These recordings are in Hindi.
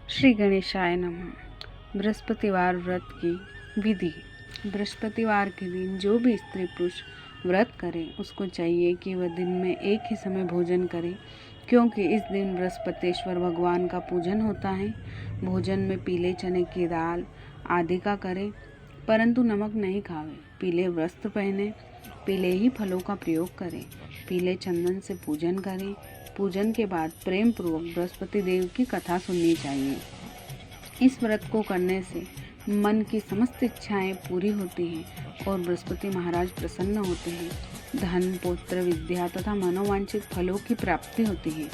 श्री गणेशाय नमः। बृहस्पतिवार व्रत की विधि। बृहस्पतिवार के दिन जो भी स्त्री पुरुष व्रत करे उसको चाहिए कि वह दिन में एक ही समय भोजन करे, क्योंकि इस दिन बृहस्पतिश्वर भगवान का पूजन होता है। भोजन में पीले चने की दाल आदि का करे, परंतु नमक नहीं खावे। पीले वस्त्र पहने, पीले ही फलों का प्रयोग करें, पीले चंदन से पूजन करें। पूजन के बाद प्रेम पूर्वक बृहस्पति देव की कथा सुननी चाहिए। इस व्रत को करने से मन की समस्त इच्छाएं पूरी होती हैं और बृहस्पति महाराज प्रसन्न होते हैं। धन, पुत्र, विद्या तथा मनोवांछित फलों की प्राप्ति होती है।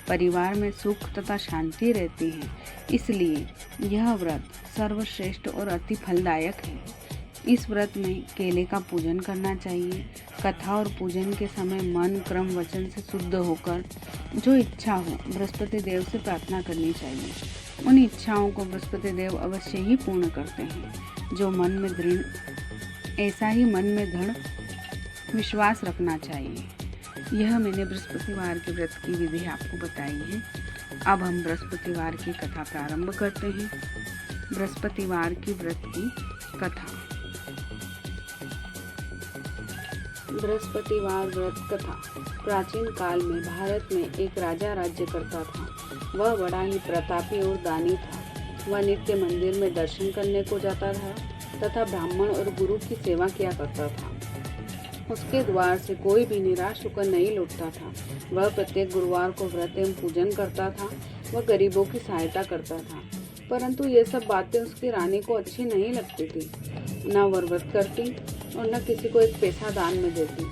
परिवार में सुख तथा शांति रहती है। इसलिए यह व्रत सर्वश्रेष्ठ और अति फलदायक है। इस व्रत में केले का पूजन करना चाहिए। कथा और पूजन के समय मन, क्रम, वचन से शुद्ध होकर जो इच्छा हो बृहस्पति देव से प्रार्थना करनी चाहिए। उन इच्छाओं को बृहस्पति देव अवश्य ही पूर्ण करते हैं। जो मन में दृढ़ ऐसा ही मन में दृढ़ विश्वास रखना चाहिए। यह मैंने बृहस्पतिवार के व्रत की विधि आपको बताई है। अब हम बृहस्पतिवार की कथा प्रारंभ करते हैं। बृहस्पतिवार की व्रत की कथा। बृहस्पतिवार व्रत कथा। प्राचीन काल में भारत में एक राजा राज्य करता था। वह बड़ा ही प्रतापी और दानी था। वह नित्य मंदिर में दर्शन करने को जाता था तथा ब्राह्मण और गुरु की सेवा किया करता था। उसके द्वार से कोई भी निराश होकर नहीं लौटता था। वह प्रत्येक गुरुवार को व्रत एवं पूजन करता था। वह गरीबों की सहायता करता था, परंतु ये सब बातें उसकी रानी को अच्छी नहीं लगती थी। न वह व्रत करती और न किसी को एक पैसा दान में देती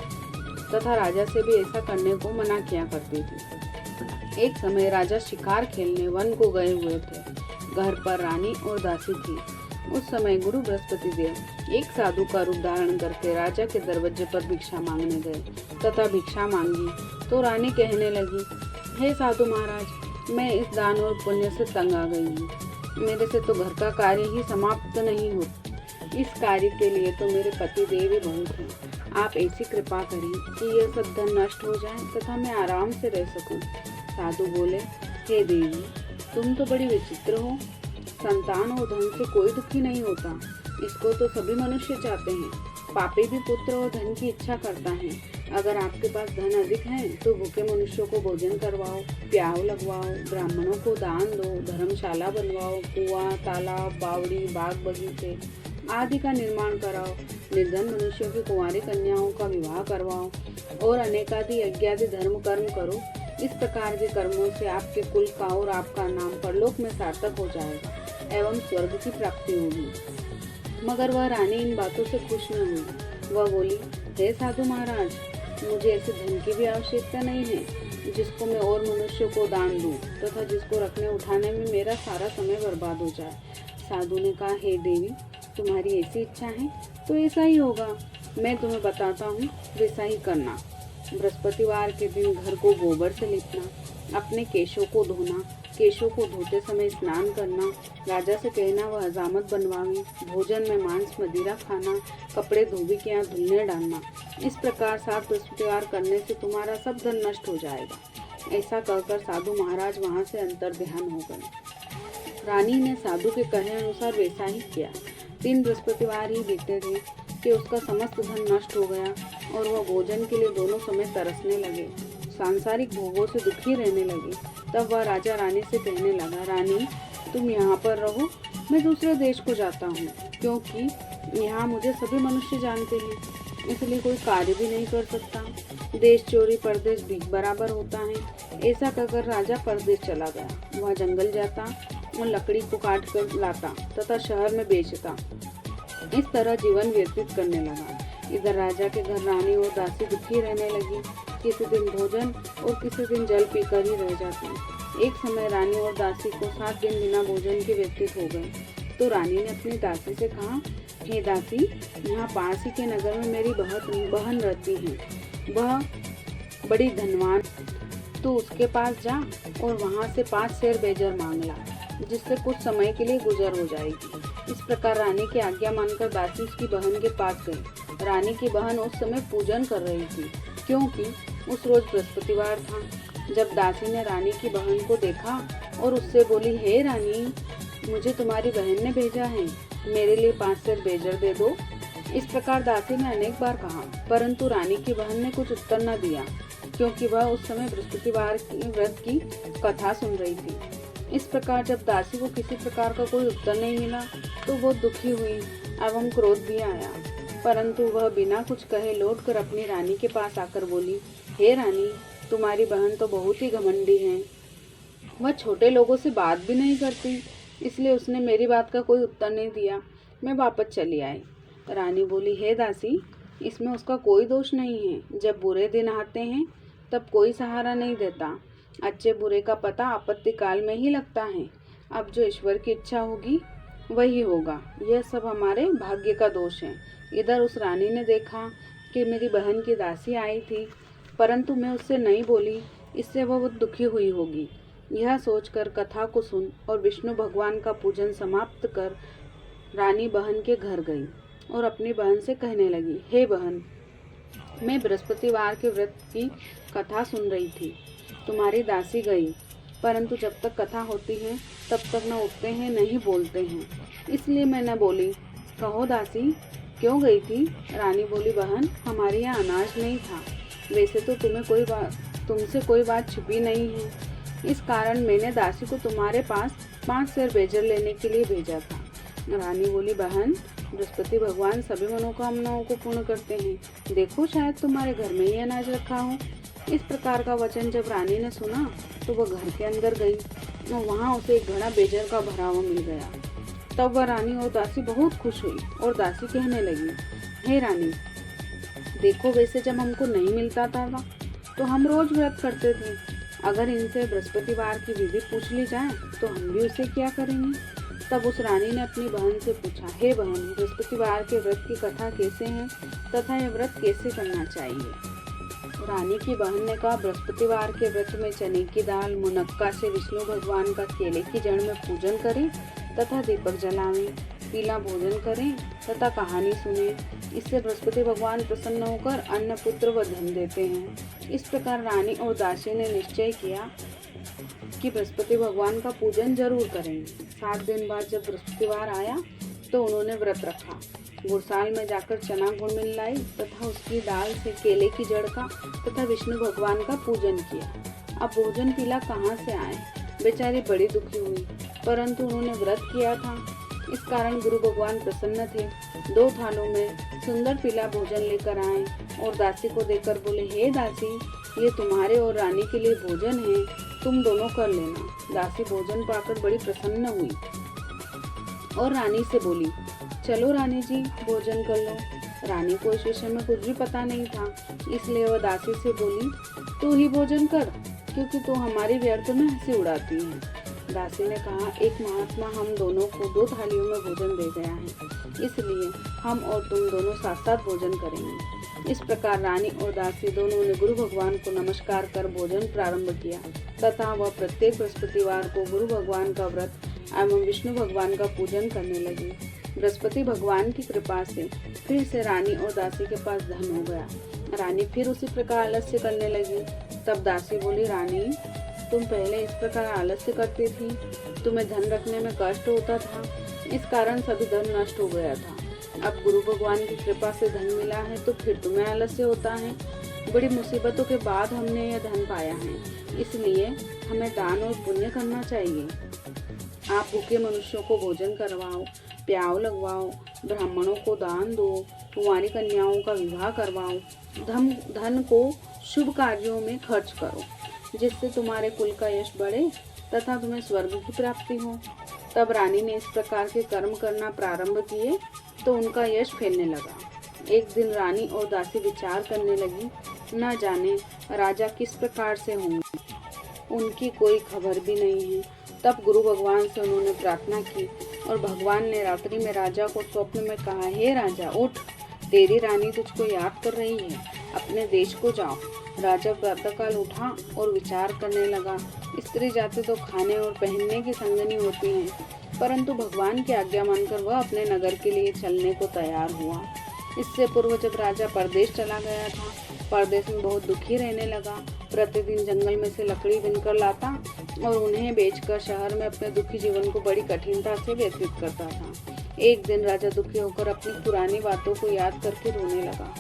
तथा राजा से भी ऐसा करने को मना किया करती थी। एक समय राजा शिकार खेलने वन को गए हुए थे। घर पर रानी और दासी थी। उस समय गुरु बृहस्पति देव एक साधु का रूप धारण करके राजा के दरवाजे पर भिक्षा मांगने गए तथा भिक्षा मांगी तो रानी कहने लगी, हे साधु महाराज, मैं इस दान और पुण्य से तंग आ गई हूँ। मेरे से तो घर का कार्य ही समाप्त नहीं होता। इस कार्य के लिए तो मेरे पति देव ही बहुत हैं। आप ऐसी कृपा करें कि यह सब धन नष्ट हो जाए तथा मैं आराम से रह सकूं। साधु बोले, हे देवी, तुम तो बड़ी विचित्र हो। संतान और धन से कोई दुखी नहीं होता। इसको तो सभी मनुष्य चाहते हैं। पापी भी पुत्र और धन की इच्छा करता है। अगर आपके पास धन अधिक है तो भूखे मनुष्यों को भोजन करवाओ, प्याव लगवाओ, ब्राह्मणों को दान दो, धर्मशाला बनवाओ, कुआं, तालाब, बावड़ी, बाग बगीचे आदि का निर्माण कराओ, निर्धन मनुष्यों की कुंवारी कन्याओं का विवाह करवाओ और अनेकादि यज्ञादि धर्म कर्म करो। इस प्रकार के कर्मों से आपके कुल का और आपका नाम परलोक में सार्थक हो जाएगा एवं स्वर्ग की प्राप्ति होगी। मगर वह रानी इन बातों से खुश न हुई। वह बोली, हे साधु महाराज, मुझे ऐसे धन की भी आवश्यकता नहीं है जिसको मैं और मनुष्यों को दान दूं तथा जिसको रखने उठाने में मेरा सारा समय बर्बाद हो जाए। साधु ने कहा, हे देवी, तुम्हारी ऐसी इच्छा है तो ऐसा ही होगा। मैं तुम्हें बताता हूँ, वैसा ही करना। बृहस्पतिवार के दिन घर को गोबर से लिपना, अपने केशों को धोना, केशों को धोते समय स्नान करना, राजा से कहना वह हजामत बनवावे, भोजन में मांस मदिरा खाना, कपड़े धोबी के यहाँ धुलने डालना। इस प्रकार 7 बृहस्पतिवार करने से तुम्हारा सब धन नष्ट हो जाएगा। ऐसा कहकर साधु महाराज वहाँ से अंतर ध्यान हो गए। रानी ने साधु के कहे अनुसार वैसा ही किया। 3 बृहस्पतिवार ही बीते थे कि उसका समस्त धन नष्ट हो गया और वह भोजन के लिए दोनों समय तरसने लगे, सांसारिक भोगों से दुखी रहने लगे। तब वह राजा रानी से कहने लगा, रानी, तुम यहाँ पर रहो, मैं दूसरे देश को जाता हूँ, क्योंकि यहाँ मुझे सभी मनुष्य जानते हैं, इसलिए कोई कार्य भी नहीं कर सकता। देश चोरी परदेश भीख बराबर होता है। ऐसा कहकर राजा परदेश चला गया। वह जंगल जाता और लकड़ी को काट कर लाता तथा शहर में बेचता। इस तरह जीवन व्यतीत करने लगा। इधर राजा के घर रानी और दासी दुखी रहने लगी। किसी दिन भोजन और किसी दिन जल पीकर ही रह जाती। एक समय रानी और दासी को 7 दिन बिना भोजन के व्यतीत हो गए। तो रानी ने अपनी दासी से कहा, हे दासी, यहाँ पास ही के नगर में मेरी बहन रहती है। वह बड़ी धनवान, तो उसके पास जा और वहाँ से 5 सेर बेजर मांग ला, जिससे कुछ समय के लिए गुजर हो जाएगी। इस प्रकार रानी की आज्ञा मानकर दासी उसकी बहन के पास गई। रानी की बहन उस समय पूजन कर रही थी, क्योंकि उस रोज बृहस्पतिवार था। जब दासी ने रानी की बहन को देखा और उससे बोली, हे रानी, मुझे तुम्हारी बहन ने भेजा है, मेरे लिए 5 सेर बेजर दे दो। इस प्रकार दासी ने अनेक बार कहा, परंतु रानी की बहन ने कुछ उत्तर न दिया, क्योंकि वह उस समय बृहस्पतिवार की व्रत की कथा सुन रही थी। इस प्रकार जब दासी को किसी प्रकार का कोई उत्तर नहीं मिला तो वो दुखी हुई एवं क्रोध भी आया, परंतु वह बिना कुछ कहे लौटकर अपनी रानी के पास आकर बोली, हे रानी, तुम्हारी बहन तो बहुत ही घमंडी है, वह छोटे लोगों से बात भी नहीं करती, इसलिए उसने मेरी बात का कोई उत्तर नहीं दिया, मैं वापस चली आई। रानी बोली, हे दासी, इसमें उसका कोई दोष नहीं है, जब बुरे दिन आते हैं तब कोई सहारा नहीं देता, अच्छे बुरे का पता आपत्ति काल में ही लगता है, अब जो ईश्वर की इच्छा होगी वही होगा, यह सब हमारे भाग्य का दोष है। इधर उस रानी ने देखा कि मेरी बहन की दासी आई थी, परंतु मैं उससे नहीं बोली, इससे वह बहुत दुखी हुई होगी। यह सोचकर कथा को सुन और विष्णु भगवान का पूजन समाप्त कर रानी बहन के घर गई और अपनी बहन से कहने लगी, हे बहन, मैं बृहस्पतिवार के व्रत की कथा सुन रही थी, तुम्हारी दासी गई, परंतु जब तक कथा होती है तब तक न उठते हैं न ही बोलते हैं, इसलिए मैं न बोली। कहो दासी, क्यों गई थी? रानी बोली, बहन, हमारे यहाँ अनाज नहीं था, वैसे तो तुमसे कोई बात छिपी नहीं है, इस कारण मैंने दासी को तुम्हारे पास 5 सेर बेजर लेने के लिए भेजा था। रानी बोली, बहन, बृहस्पति भगवान सभी मनोकामनाओं को पूर्ण करते हैं, देखो शायद तुम्हारे घर में ही अनाज रखा हो। इस प्रकार का वचन जब रानी ने सुना तो वह घर के अंदर गई और वहाँ उसे एक घड़ा बेजर का भरा हुआ मिल गया। तब वह रानी और दासी बहुत खुश हुई और दासी कहने लगी, हे रानी, देखो, वैसे जब हमको नहीं मिलता था तो हम रोज व्रत करते थे, अगर इनसे बृहस्पतिवार की विधि पूछ ली जाए तो हम भी उसे क्या करेंगे। तब उस रानी ने अपनी बहन से पूछा, हे बहन, बृहस्पतिवार के व्रत की कथा कैसे है तथा यह व्रत कैसे करना चाहिए। रानी की बहन ने कहा, बृहस्पतिवार के व्रत में चने की दाल मुनक्का से विष्णु भगवान का केले की जड़ में पूजन करें तथा दीपक जलावें, पीला भोजन करें तथा कहानी सुने, इससे बृहस्पति भगवान प्रसन्न होकर अन्न, पुत्र व धन देते हैं। इस प्रकार रानी और दासी ने निश्चय किया कि बृहस्पति भगवान का पूजन जरूर करेंगे। 7 दिन बाद जब बृहस्पतिवार आया तो उन्होंने व्रत रखा, गुड़साल में जाकर चना गुड़ मिल लाई तथा उसकी दाल से केले की जड़ का तथा विष्णु भगवान का पूजन किया। अब भोजन पीला कहाँ से आए, बेचारी बड़ी दुखी हुई, परंतु उन्होंने व्रत किया था, इस कारण गुरु भगवान प्रसन्न थे। 2 थालों में सुंदर पीला भोजन लेकर आए और दासी को देकर बोले, हे दासी, ये तुम्हारे और रानी के लिए भोजन है, तुम दोनों कर लेना। दासी भोजन पाकर बड़ी प्रसन्न हुई और रानी से बोली, चलो रानी जी, भोजन कर लो। रानी को इस विषय में कुछ भी पता नहीं था, इसलिए वह दासी से बोली, तू ही भोजन कर, क्योंकि तू हमारी व्यर्थ में हंसी उड़ाती है। दासी ने कहा, एक महात्मा हम दोनों को 2 थालियों में भोजन दे गया है, इसलिए हम और तुम दोनों साथ साथ भोजन करेंगे। इस प्रकार रानी और दासी दोनों ने गुरु भगवान को नमस्कार कर भोजन प्रारंभ किया तथा वह प्रत्येक बृहस्पतिवार को गुरु भगवान का व्रत एवं विष्णु भगवान का पूजन करने लगी। बृहस्पति भगवान की कृपा से फिर से रानी और दासी के पास धन हो गया। रानी फिर उसी प्रकार आलस्य करने लगी। तब दासी बोली, रानी, तुम पहले इस प्रकार आलस्य करती थी, तुम्हें धन रखने में कष्ट होता था, इस कारण सभी धन नष्ट हो गया था। अब गुरु भगवान की कृपा से धन मिला है तो फिर तुम्हें आलस्य होता है। बड़ी मुसीबतों के बाद हमने यह धन पाया है, इसलिए हमें दान और पुण्य करना चाहिए। आप भूखे मनुष्यों को भोजन करवाओ, प्याव लगवाओ, ब्राह्मणों को दान दो, कुंवारी कन्याओं का विवाह करवाओ, धन को शुभ कार्यों में खर्च करो, जिससे तुम्हारे कुल का यश बढ़े तथा तुम्हें स्वर्ग की प्राप्ति हो। तब रानी ने इस प्रकार के कर्म करना प्रारंभ किए तो उनका यश फैलने लगा। एक दिन रानी और दासी विचार करने लगी, न जाने राजा किस प्रकार से होंगे, उनकी कोई खबर भी नहीं है। तब गुरु भगवान से उन्होंने प्रार्थना की और भगवान ने रात्रि में राजा को स्वप्न में कहा, हे राजा, उठ, तेरी रानी तुझको याद कर रही है, अपने देश को जाओ। राजा प्रातःकाल उठा और विचार करने लगा। स्त्री जाति तो खाने और पहनने की संगनी होती है, परंतु भगवान की आज्ञा मानकर वह अपने नगर के लिए चलने को तैयार हुआ। इससे पूर्व जब राजा परदेश चला गया था, परदेश में बहुत दुखी रहने लगा। प्रतिदिन जंगल में से लकड़ी बिनकर लाता और उन्हें बेचकर शहर में अपने दुखी जीवन को बड़ी कठिनता से व्यतीत करता था। एक दिन राजा दुखी होकर अपनी पुरानी बातों को याद करके रोने लगा।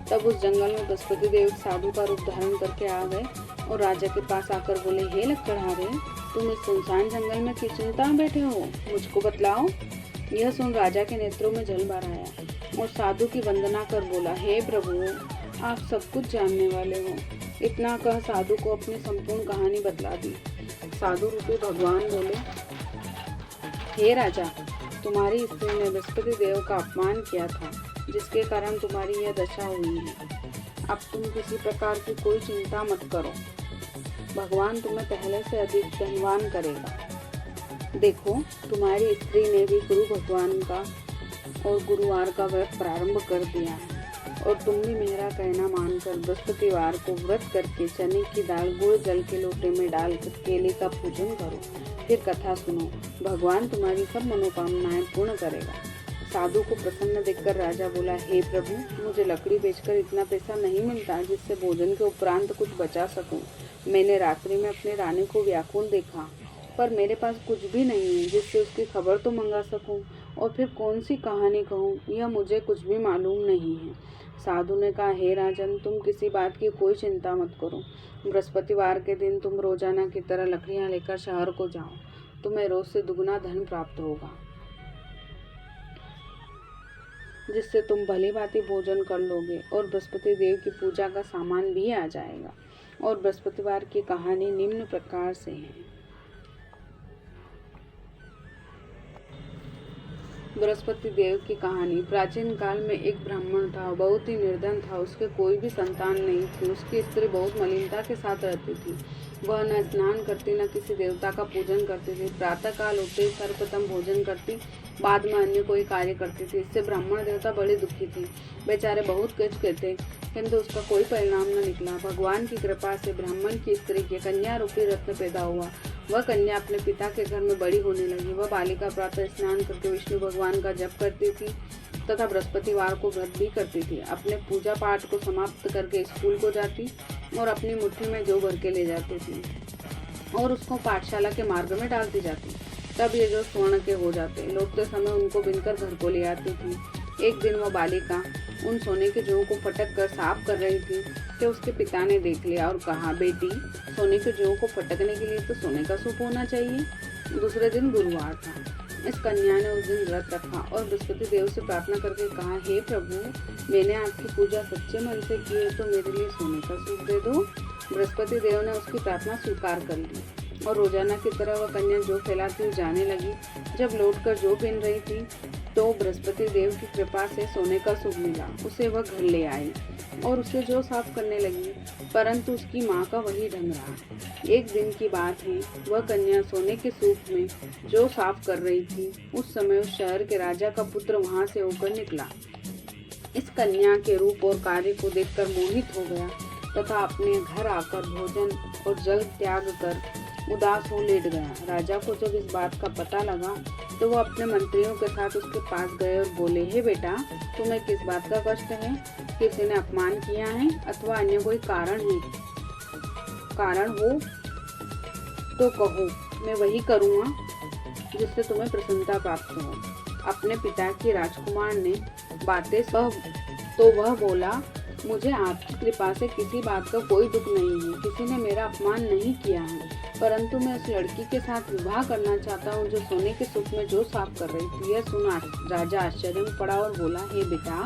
तब उस जंगल में बृहस्पति देव साधु का रूप धारण करके आ गए और राजा के पास आकर बोले, हे लकड़हारे, तुम इस सुनसान जंगल में किस चिंता में बैठे हो, मुझको बतलाओ। यह सुन राजा के नेत्रों में जल भर आया और साधु की वंदना कर बोला, हे प्रभु, आप सब कुछ जानने वाले हो। इतना कह साधु को अपनी संपूर्ण कहानी बतला दी। साधु रूपी भगवान बोले, हे राजा, तुम्हारी स्त्री ने बृहस्पति देव का अपमान किया था, जिसके कारण तुम्हारी यह दशा हुई है। अब तुम किसी प्रकार की कोई चिंता मत करो, भगवान तुम्हें पहले से अधिक धनवान करेगा। देखो, तुम्हारी स्त्री ने भी गुरु भगवान का और गुरुवार का व्रत प्रारंभ कर दिया है, और तुम भी मेरा कहना मानकर बृहस्पतिवार को व्रत करके चने की दाल गुड़ जल के लोटे में डालकर केले का पूजन करो। फिर कथा सुनो, भगवान तुम्हारी सब मनोकामनाएं पूर्ण करेगा। साधु को प्रसन्न देखकर राजा बोला, हे प्रभु, मुझे लकड़ी बेचकर इतना पैसा नहीं मिलता जिससे भोजन के उपरांत कुछ बचा सकूं। मैंने रात्रि में अपनी रानी को व्याकुल देखा, पर मेरे पास कुछ भी नहीं है जिससे उसकी खबर तो मंगा सकूं, और फिर कौन सी कहानी कहूं, यह मुझे कुछ भी मालूम नहीं है। साधु ने कहा, हे राजन, तुम किसी बात की कोई चिंता मत करो। बृहस्पतिवार के दिन तुम रोजाना की तरह लकड़ियां लेकर शहर को जाओ, तुम्हें रोज से दुगना धन प्राप्त होगा, जिससे तुम भली भांति भोजन कर लोगे और बृहस्पति देव की पूजा का सामान भी आ जाएगा। और बृहस्पतिवार की कहानी निम्न प्रकार से है। बृहस्पति देव की कहानी। प्राचीन काल में एक ब्राह्मण था, बहुत ही निर्धन था, उसके कोई भी संतान नहीं थी। उसकी स्त्री बहुत मलिनता के साथ रहती थी। वह न स्नान करती, न किसी देवता का पूजन करती थी। प्रातः काल उठते सर्वप्रथम भोजन करती, बाद में अन्य कोई कार्य करती थी। इससे ब्राह्मण देवता बड़े दुखी थे, बेचारे बहुत कुछ कहते, किंतु उसका कोई परिणाम न निकला। भगवान की कृपा से ब्राह्मण की स्त्री के कन्या रूपी रत्न पैदा हुआ। वह कन्या अपने पिता के घर में बड़ी होने लगी। वह बालिका प्रातः स्नान करके विष्णु भगवान का जप करती थी तथा बृहस्पतिवार को व्रत भी करती थी। अपने पूजा पाठ को समाप्त करके स्कूल को जाती और अपनी मुट्ठी में जौ भर के ले जाती थी और उसको पाठशाला के मार्ग में डालती जाती। तब ये जो स्वर्ण के हो जाते, लौटते समय उनको बिनकर घर को ले आती थी। एक दिन वह बालिका उन सोने के जौ को फटक कर साफ कर रही थी कि उसके पिता ने देख लिया और कहा, बेटी, सोने के जौ को फटकने के लिए तो सोने का सूप होना चाहिए। दूसरे दिन गुरुवार था। इस कन्या ने उस दिन व्रत रखा और बृहस्पति देव से प्रार्थना करके कहा, हे प्रभु, मैंने आपकी पूजा सच्चे मन से की है, तो मेरे लिए सोने का सूप दे दो। बृहस्पति देव ने उसकी प्रार्थना स्वीकार कर ली और रोजाना की तरह वह कन्या जौ फैलाती हुई जाने लगी। जब लौटकर जौ पहन रही थी तो बृहस्पति देव की कृपा से सोने का सूप मिला। उसे वह घर ले आई और उसे जौ साफ करने लगी, परंतु उसकी माँ का वही ढंग रहा। एक दिन की बात है, वह कन्या सोने के सूप में जौ साफ कर रही थी। उस समय उस शहर के राजा का पुत्र वहां से होकर निकला। इस कन्या के रूप और कार्य को देखकर मोहित हो गया तथा अपने घर आकर भोजन और जल त्याग कर उदास हो लेट गया। राजा को जब इस बात का पता लगा तो वह अपने मंत्रियों के साथ उसके पास गए और बोले, हे बेटा, तुम्हें किस बात का कष्ट है? किसी ने अपमान किया है अथवा अन्य कोई कारण हो तो कहो, मैं वही करूँगा जिससे तुम्हें प्रसन्नता प्राप्त हो। अपने पिता की राजकुमार ने बातें तो वह बोला, मुझे आपकी कृपा से किसी बात का कोई दुख नहीं है। किसी ने मेरा अपमान नहीं किया है, परंतु मैं उस लड़की के साथ विवाह करना चाहता हूँ जो सोने के सूप में जौ साफ कर रही थी। यह सुना राजा आश्चर्य में पड़ा और बोला, हे बेटा,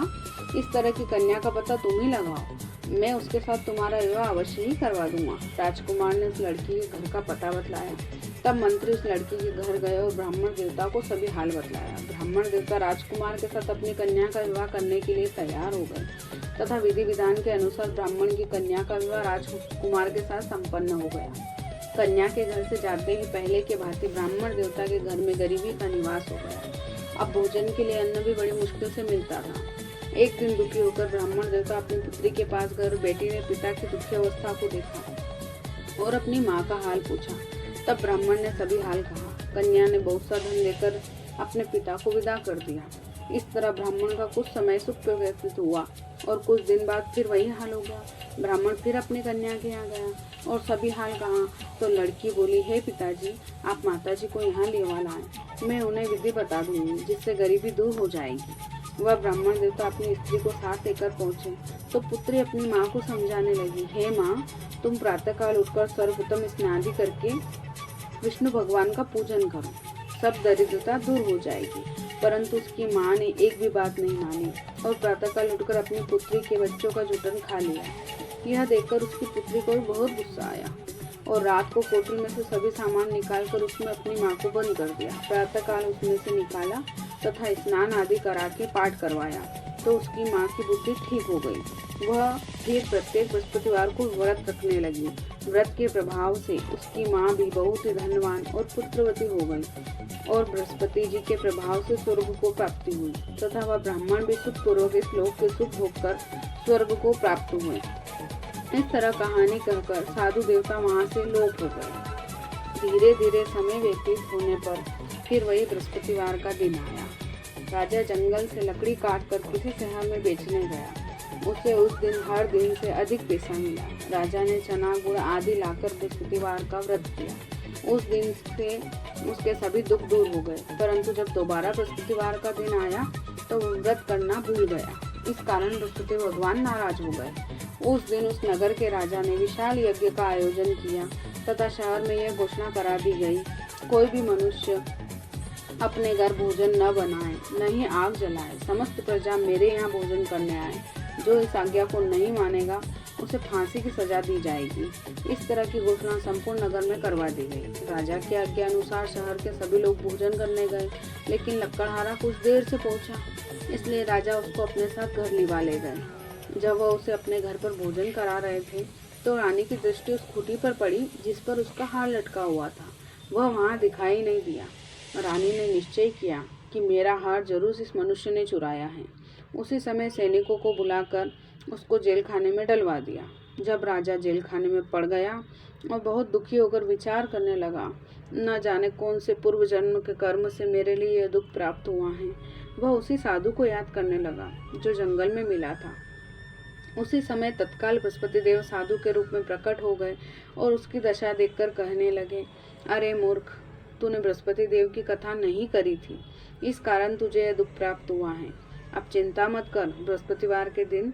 इस तरह की कन्या का पता तुम ही लगाओ, मैं उसके साथ तुम्हारा विवाह अवश्य ही करवा दूंगा। राजकुमार ने उस लड़की के घर का पता बतलाया। तब मंत्री उस लड़की के घर गए और ब्राह्मण देवता को सभी हाल बतलाया। ब्राह्मण देवता राजकुमार के साथ अपनी कन्या का विवाह करने के लिए तैयार हो गए तथा विधि विधान के अनुसार ब्राह्मण की कन्या का विवाह राजकुमार के साथ संपन्न हो गया। कन्या के घर से जाते ही पहले के भांति ब्राह्मण देवता के घर में गरीबी का निवास हो गया। अब भोजन के लिए अन्न भी बड़ी मुश्किल से मिलता था। एक दिन दुखी होकर ब्राह्मण देवता अपनी पुत्री के पास गए। बेटी ने पिता की दुखी अवस्था को देखा और अपनी माँ का हाल पूछा। तब ब्राह्मण ने सभी हाल कहा। कन्या ने बहुत सा धन लेकर अपने पिता को विदा कर दिया। इस तरह ब्राह्मण का कुछ समय सुख व्यतीत हुआ और कुछ दिन बाद फिर वही हाल हो गया। ब्राह्मण फिर अपनी कन्या के यहाँ गया और सभी हाल कहा तो लड़की बोली, हे पिताजी, आप माताजी को यहाँ लेवा लाएं, मैं उन्हें विधि बता दूंगी जिससे गरीबी दूर हो जाएगी। वह ब्राह्मण देवता अपनी स्त्री को साथ लेकर पहुंचे तो पुत्री अपनी माँ को समझाने लगी, हे माँ, तुम प्रातःकाल उठकर सर्वप्रथम स्नान करके विष्णु भगवान का पूजन करो, सब दरिद्रता दूर हो जाएगी। परंतु उसकी माँ ने एक भी बात नहीं मानी और प्रातःकाल उठकर अपनी पुत्री के बच्चों का जुटन खा लिया। यह देखकर उसकी पुत्री को बहुत गुस्सा आया और रात को कोठरी में से सभी सामान निकालकर उसमें अपनी माँ को बंद कर दिया। प्रातःकाल उसमें से निकाला तथा स्नान आदि करा के पाठ करवाया तो उसकी माँ की बुद्धि ठीक हो गई। वह फिर प्रत्येक बृहस्पतिवार को व्रत रखने लगी। व्रत के प्रभाव से उसकी माँ भी बहुत ही धनवान और पुत्रवती हो गई और बृहस्पति जी के प्रभाव से स्वर्ग को प्राप्ति हुई तथा वह ब्राह्मण भी सुखपूर्वक इस लोक के सुख भोगकर स्वर्ग को प्राप्त हुए। इस तरह कहानी कहकर साधु देवता वहाँ से लोप हो गए। धीरे धीरे समय व्यतीत होने पर फिर वही बृहस्पतिवार का दिन आया। राजा जंगल से लकड़ी काट कर किसी शहर में बेचने गया। उसे उस दिन हर दिन से अधिक पैसा मिला। राजा ने चना गुड़ आदि लाकर बृहस्पतिवार का व्रत किया। उस दिन से उसके सभी दुख दूर हो गए, परंतु जब दोबारा बृहस्पतिवार का दिन आया तो वो व्रत करना भूल गया। इस कारण बृहस्पति भगवान नाराज हो गए। उस दिन उस नगर के राजा ने विशाल यज्ञ का आयोजन किया तथा शहर में यह घोषणा करा दी गई, कोई भी मनुष्य अपने घर भोजन न बनाए, न ही आग जलाए। समस्त प्रजा मेरे यहाँ भोजन करने आए। जो इस आज्ञा को नहीं मानेगा उसे फांसी की सजा दी जाएगी। इस तरह की घोषणा संपूर्ण नगर में करवा दी गई। राजा की आज्ञा अनुसार शहर के सभी लोग भोजन करने गए, लेकिन लक्कड़हारा कुछ देर से पहुंचा, इसलिए राजा उसको अपने साथ घर लिवा ले गए। जब वह उसे अपने घर पर भोजन करा रहे थे तो रानी की दृष्टि उस खूंटी पर पड़ी जिस पर उसका हार लटका हुआ था। वह वहाँ दिखाई नहीं दिया। रानी ने निश्चय किया कि मेरा हार जरूर इस मनुष्य ने चुराया है। उसी समय सैनिकों को बुलाकर उसको जेल खाने में डलवा दिया। जब राजा जेल खाने में पड़ गया और बहुत दुखी होकर विचार करने लगा, न जाने कौन से पूर्व जन्म के कर्म से मेरे लिए यह दुख प्राप्त हुआ है, वह उसी साधु को याद करने लगा जो जंगल में मिला था। उसी समय तत्काल बृहस्पति देव साधु के रूप में प्रकट हो गए और उसकी दशा देखकर कहने लगे, अरे मूर्ख, तूने बृहस्पति देव की कथा नहीं करी थी, इस कारण तुझे यह दुख प्राप्त हुआ है। अब चिंता मत कर, बृहस्पतिवार के दिन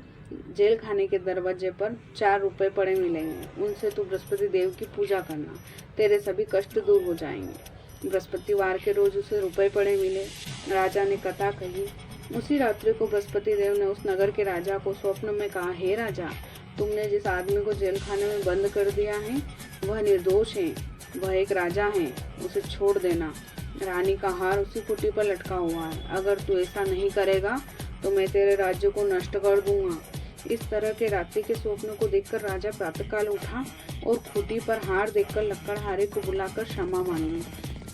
जेल खाने के दरवाजे पर 4 रुपए पड़े मिलेंगे, उनसे तू बृहस्पति देव की पूजा करना, तेरे सभी कष्ट दूर हो जाएंगे। बृहस्पतिवार के रोज उसे रुपए पड़े मिले। राजा ने कथा कही। उसी रात्रि को बृहस्पति देव ने उस नगर के राजा को स्वप्न में कहा, हे राजा, तुमने जिस आदमी को जेल खाने में बंद कर दिया है वह निर्दोष है, वह एक राजा है, उसे छोड़ देना। रानी का हार उसी खूंटी पर लटका हुआ है। अगर तू ऐसा नहीं करेगा तो मैं तेरे राज्य को नष्ट कर दूंगा। इस तरह के रात्रि के स्वप्न को देखकर राजा प्रातःकाल उठा और खूंटी पर हार देखकर लक्कड़हारे को बुलाकर क्षमा मांगी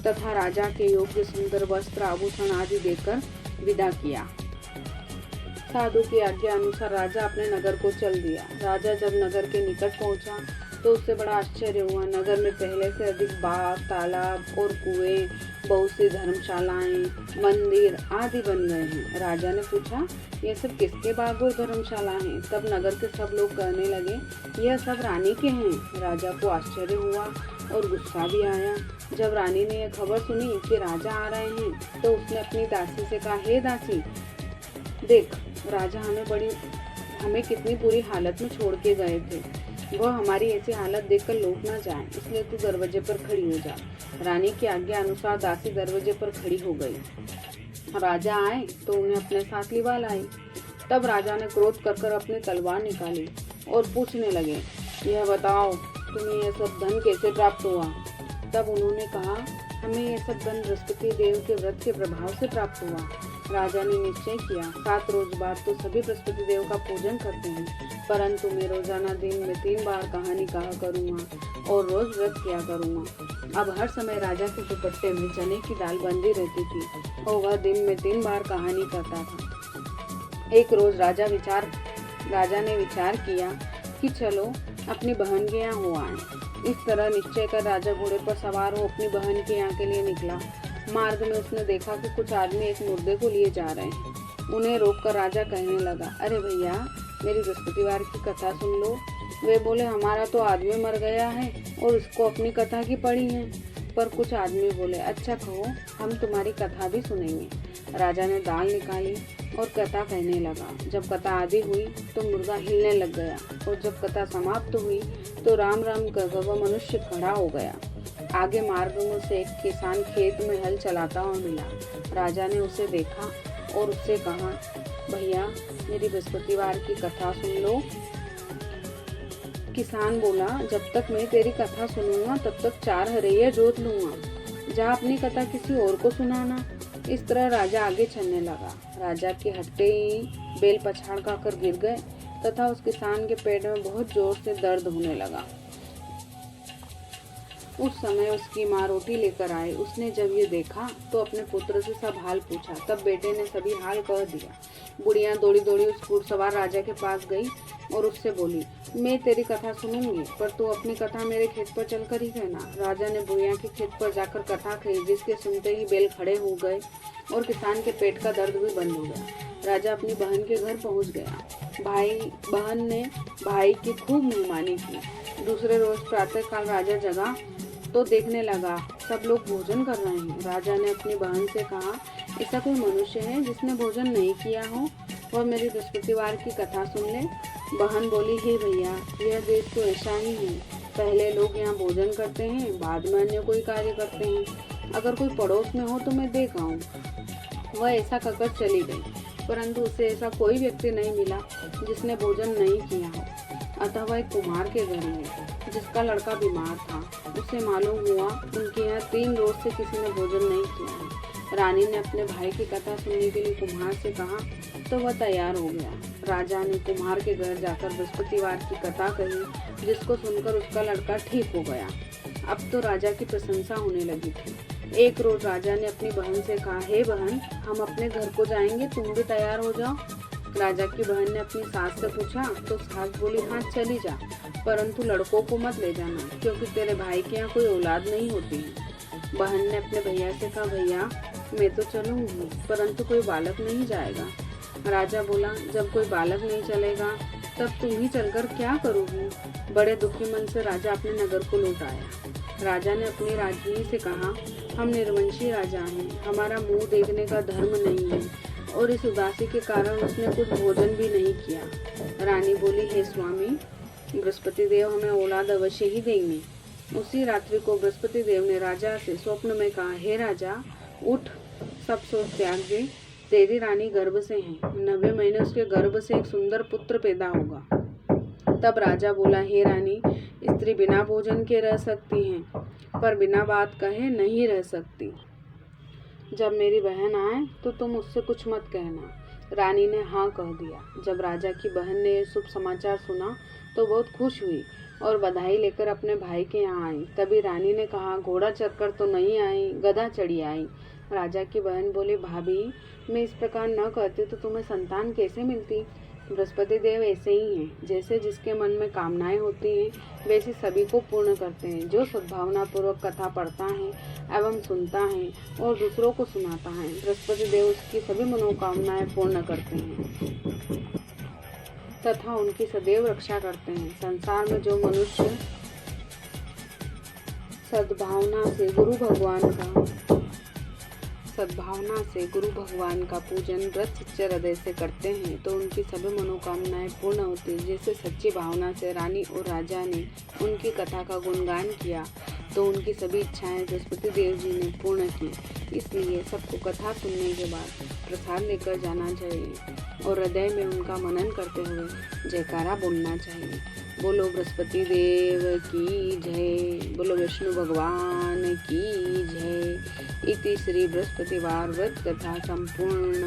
तथा राजा के योग्य सुंदर वस्त्र आभूषण आदि देकर विदा किया। साधु की आज्ञा अनुसार राजा अपने नगर को चल दिया। राजा जब नगर के निकट पहुंचा तो उससे बड़ा आश्चर्य हुआ। नगर में पहले से अधिक बाग, तालाब और कुएं, बहुत सी धर्मशालाएं, मंदिर आदि बन गए हैं। राजा ने पूछा, ये सब किसके बाग और धर्मशाला हैं? तब नगर के सब लोग कहने लगे, यह सब रानी के हैं। राजा को आश्चर्य हुआ और गुस्सा भी आया। जब रानी ने यह खबर सुनी कि राजा आ रहे हैं तो उसने अपनी दासी से कहा, हे दासी, देख, राजा हमें कितनी बुरी हालत में छोड़ के गए थे। वह हमारी ऐसी हालत देखकर लौट न जाए, इसलिए तू दरवाजे पर खड़ी हो जा। रानी की आज्ञा अनुसार दासी दरवाजे पर खड़ी हो गई। राजा आए तो उन्हें अपने साथ लिवा लाई। तब राजा ने क्रोध कर अपनी तलवार निकाली और पूछने लगे, यह बताओ, तुम्हें यह सब धन कैसे प्राप्त हुआ? तब उन्होंने कहा, हमें यह सब धन बृहस्पति देव के व्रत के प्रभाव से प्राप्त हुआ। राजा ने निश्चय किया, 7 रोज बाद तो सभी बृहस्पति देव का पूजन करते हैं, परंतु मैं रोजाना दिन में 3 बार कहानी कहा करूँगा और रोज व्रत किया करूँगा। अब हर समय राजा के दुपट्टे में चने की दाल बंधी रहती थी और वह दिन में 3 बार कहानी करता था। एक रोज राजा ने विचार किया कि चलो अपनी बहन के यहाँ हो आए। इस तरह निश्चय कर राजा घोड़े पर सवार हो अपनी बहन के यहाँ के लिए निकला। मार्ग में उसने देखा कि कुछ आदमी एक मुर्दे को लिए जा रहे हैं। उन्हें रोककर राजा कहने लगा, अरे भैया, मेरी बृहस्पतिवार की कथा सुन लो। वे बोले, हमारा तो आदमी मर गया है और उसको अपनी कथा की पड़ी है। पर कुछ आदमी बोले, अच्छा कहो, हम तुम्हारी कथा भी सुनेंगे। राजा ने दाल निकाली और कथा कहने लगा। जब कथा आधी हुई तो मुर्गा हिलने लग गया और जब कथा समाप्त हुई तो राम राम कहकर वह मनुष्य खड़ा हो गया। आगे मार्ग में से एक किसान खेत में हल चलाता हुआ मिला। राजा ने उसे देखा और उससे कहा, भैया, मेरी बृहस्पतिवार की कथा सुन लो। किसान बोला, जब तक मैं तेरी कथा सुनूंगा तब तक 4 हरैया जोत लूंगा। जा अपनी कथा किसी और को सुनाना। इस तरह राजा आगे चलने लगा। राजा के हट्टे ही बेल पछाड़ खाकर गिर गए तथा उस किसान के पेट में बहुत जोर से दर्द होने लगा। उस समय उसकी माँ रोटी लेकर आई। उसने जब ये देखा तो अपने पुत्र से सब हाल पूछा। तब बेटे ने सभी हाल कह दिया। बुढ़िया दौड़ी दौड़ी उस घुड़सवार राजा के पास गई और उससे बोली, मैं तेरी कथा सुनूंगी, पर तू अपनी कथा मेरे खेत पर चलकर ही कहना। राजा ने बुढ़िया के खेत पर जाकर कथा कही, जिसके सुनते ही बैल खड़े हो गए और किसान के पेट का दर्द भी बंद हो गया। राजा अपनी बहन के घर पहुंच गया। बहन ने भाई की खूब मेहमानी की। दूसरे रोज प्रातःकाल राजा जगा तो देखने लगा सब लोग भोजन कर रहे हैं। राजा ने अपनी बहन से कहा, ऐसा कोई मनुष्य है जिसने भोजन नहीं किया हो? वह मेरी बृहस्पतिवार की कथा सुन ले। बहन बोली, हे भैया, यह देश तो ऐसा ही है। पहले लोग यहाँ भोजन करते हैं, बाद में अन्य कोई कार्य करते हैं। अगर कोई पड़ोस में हो तो मैं देख आऊँ। वह ऐसा कहकर चली गई, परंतु उसे ऐसा कोई व्यक्ति नहीं मिला जिसने भोजन नहीं किया हो। अतः वह एक कुम्हार के घर में, जिसका लड़का बीमार था। उसे मालूम हुआ उनके यहाँ 3 रोज से किसी ने भोजन नहीं किया है। रानी ने अपने भाई की कथा सुनने के लिए कुम्हार से कहा तो वह तैयार हो गया। राजा ने कुम्हार के घर जाकर बृहस्पतिवार की कथा कही, जिसको सुनकर उसका लड़का ठीक हो गया। अब तो राजा की प्रशंसा होने लगी थी। एक रोज राजा ने अपनी बहन से कहा, हे बहन, हम अपने घर को जाएंगे, तुम भी तैयार हो जाओ। राजा की बहन ने अपनी सास से पूछा तो सास बोली, हाँ चली जा, परंतु लड़कों को मत ले जाना, क्योंकि तेरे भाई के यहाँ कोई औलाद नहीं होती है। बहन ने अपने भैया से कहा, भैया, मैं तो चलूंगी, परंतु कोई बालक नहीं जाएगा। राजा बोला, जब कोई बालक नहीं चलेगा तब तुम ही चलकर क्या करोगी? बड़े दुखी मन से राजा अपने नगर को लौट आया। राजा ने अपनी राजनी से कहा, हम निर्वंशी राजा हैं, हमारा मुंह देखने का धर्म नहीं है, और इस उदासी के कारण उसने कुछ भोजन भी नहीं किया। रानी बोली, हे स्वामी, बृहस्पति देव हमें औलाद अवश्य ही देंगे। उसी रात्रि को बृहस्पति देव ने राजा से स्वप्न में कहा, हे राजा, उठ, सब सोच त्याग दे, तेरी रानी गर्भ से है। 90 महीने उसके गर्भ से एक सुंदर पुत्र पैदा होगा। तब राजा बोला, हे रानी, स्त्री बिना भोजन के रह सकती हैं, पर बिना बात कहे नहीं रह सकती। जब मेरी बहन आए तो तुम उससे कुछ मत कहना। रानी ने हाँ कह दिया। जब राजा की बहन ने शुभ समाचार सुना तो बहुत खुश हुई और बधाई लेकर अपने भाई के यहाँ आई। तभी रानी ने कहा, घोड़ा चढ़कर तो नहीं आई, गधा चढ़ी आई। राजा की बहन बोली, भाभी, मैं इस प्रकार न कहती तो तुम्हें संतान कैसे मिलती? बृहस्पति देव ऐसे ही हैं, जैसे जिसके मन में कामनाएं होती हैं वैसे सभी को पूर्ण करते हैं। जो सद्भावना पूर्वक कथा पढ़ता है एवं सुनता है और दूसरों को सुनाता है, बृहस्पति देव उसकी सभी मनोकामनाएं पूर्ण करते हैं तथा उनकी सदैव रक्षा करते हैं। संसार में जो मनुष्य सद्भावना से गुरु भगवान का पूजन व्रत सच्चे हृदय से करते हैं तो उनकी सभी मनोकामनाएं पूर्ण होती हैं। जैसे सच्ची भावना से रानी और राजा ने उनकी कथा का गुणगान किया तो उनकी सभी इच्छाएं बृहस्पति देव जी ने पूर्ण की। इसलिए सबको कथा सुनने के बाद प्रसाद लेकर जाना चाहिए और हृदय में उनका मनन करते हुए जयकारा बोलना चाहिए। बोलो बृहस्पति देव की जय, बोलो विष्णु भगवान की जय। इति श्री बृहस्पतिवार व्रत कथा संपूर्ण।